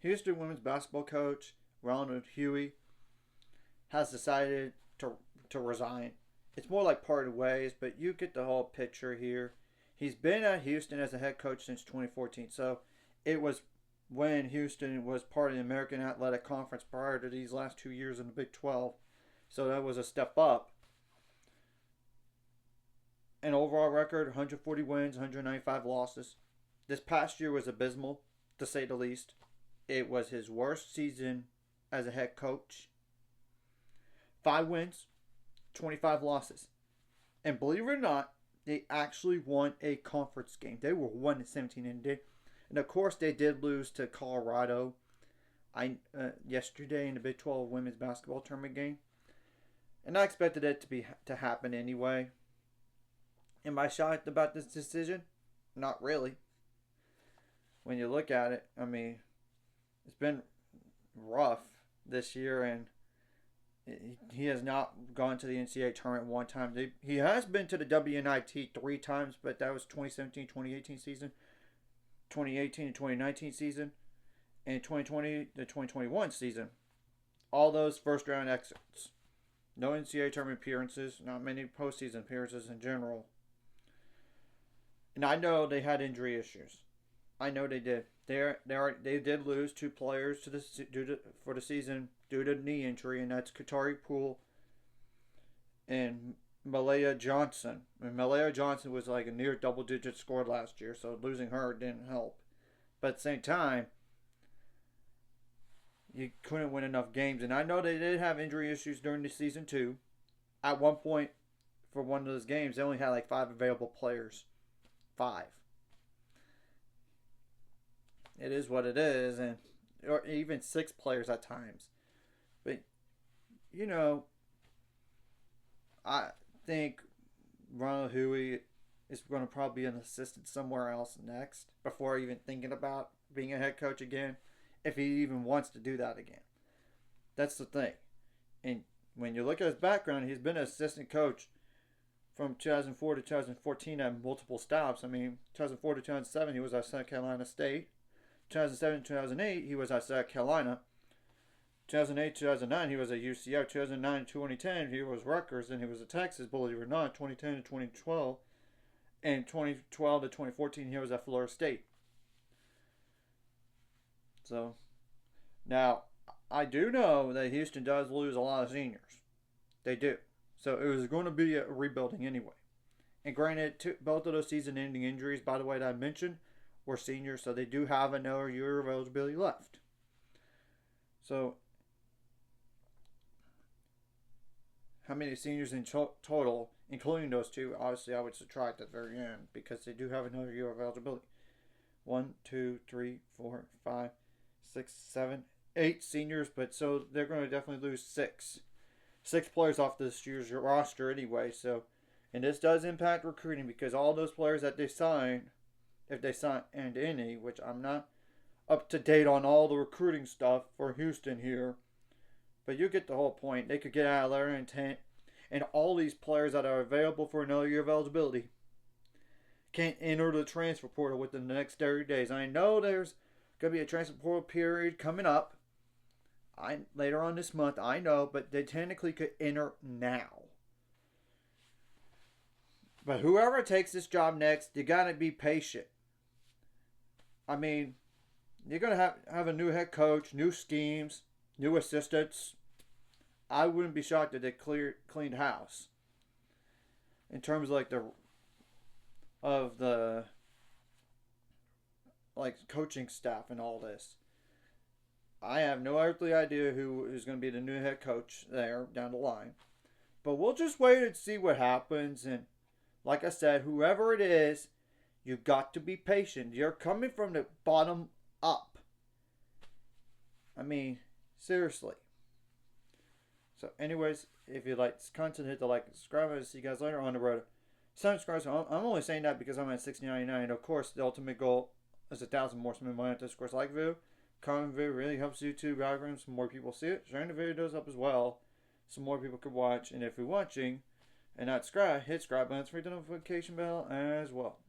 Houston women's basketball coach Ronald Hughey has decided to resign. It's more like parted ways, but you get the whole picture here. He's been at Houston as a head coach since 2014, so it was when Houston was part of the American Athletic Conference prior to these last 2 years in the Big 12. So that was a step up. An overall record 140 wins, 195 losses. This past year was abysmal, to say the least. It was his worst season as a head coach. 5 wins, 25 losses. And believe it or not, they actually won a conference game. They were 1-17 and of course they did lose to Colorado yesterday in the Big 12 women's basketball tournament game. And I expected it to happen anyway. Am I shocked about this decision? Not really. When you look at it, I mean, it's been rough this year, and he has not gone to the NCAA tournament one time. He has been to the WNIT 3 times, but that was 2017-2018 season, 2018 and 2019 season, and 2020 to 2021 season. All those first round exits. No NCAA tournament appearances, not many postseason appearances in general. And I know they had injury issues. I know they did. They did lose 2 players for the season due to knee injury, and that's Katari Poole and Malaya Johnson. And Malaya Johnson was like a near double-digit score last year, so losing her didn't help. But at the same time, you couldn't win enough games. And I know they did have injury issues during the season too. At one point, for one of those games, they only had like 5 available players. 5. It is what it is, and or even 6 players at times. But you know, I think Ronald Hughey is going to probably be an assistant somewhere else next before even thinking about being a head coach again, if he even wants to do that again. That's the thing. And when you look at his background, he's been an assistant coach from 2004 to 2014 at multiple stops. I mean, 2004 to 2007, he was at South Carolina State. 2007 2008, he was at South Carolina. 2008 2009, he was at UCF. 2009 2010, he was Rutgers, and he was at Texas, believe it or not. 2010 to 2012. And 2012 to 2014, he was at Florida State. So, now, I do know that Houston does lose a lot of seniors. They do. So, it was going to be a rebuilding anyway. And granted, both of those season-ending injuries, by the way, that I mentioned, were seniors, so they do have another year of eligibility left. So, how many seniors in total, including those 2? Obviously, I would subtract at the very end because they do have another year of eligibility. 1, 2, 3, 4, 5, 6, 7, 8 seniors, but so they're going to definitely lose 6 players off this year's roster anyway. So, and this does impact recruiting because all those players that they sign, if they sign and any, which I'm not up to date on all the recruiting stuff for Houston here, but you get the whole point. They could get out of their intent, and all these players that are available for another year of eligibility can't enter the transfer portal within the next 30 days. I know there's going to be a transfer portal period coming up later on this month, I know, but they technically could enter now. But whoever takes this job next, you got to be patient. I mean, you're going to have a new head coach, new schemes, new assistants. I wouldn't be shocked if they cleaned house. In terms of the coaching staff and all this. I have no earthly idea who is going to be the new head coach there down the line. But we'll just wait and see what happens. And like I said, whoever it is, you've got to be patient. You're coming from the bottom up. I mean, seriously. So anyways, if you like this content, hit the like and subscribe. I'll see you guys later on the road. Subscribe. So I'm only saying that because I'm at 60.99. Of course, the ultimate goal is 1,000 more. So my of course, like video. Comment video really helps YouTube algorithm. Some more people see it. Sharing the video does help as well. So more people could watch. And if you're watching and not subscribe, hit subscribe button. Hit the notification bell as well.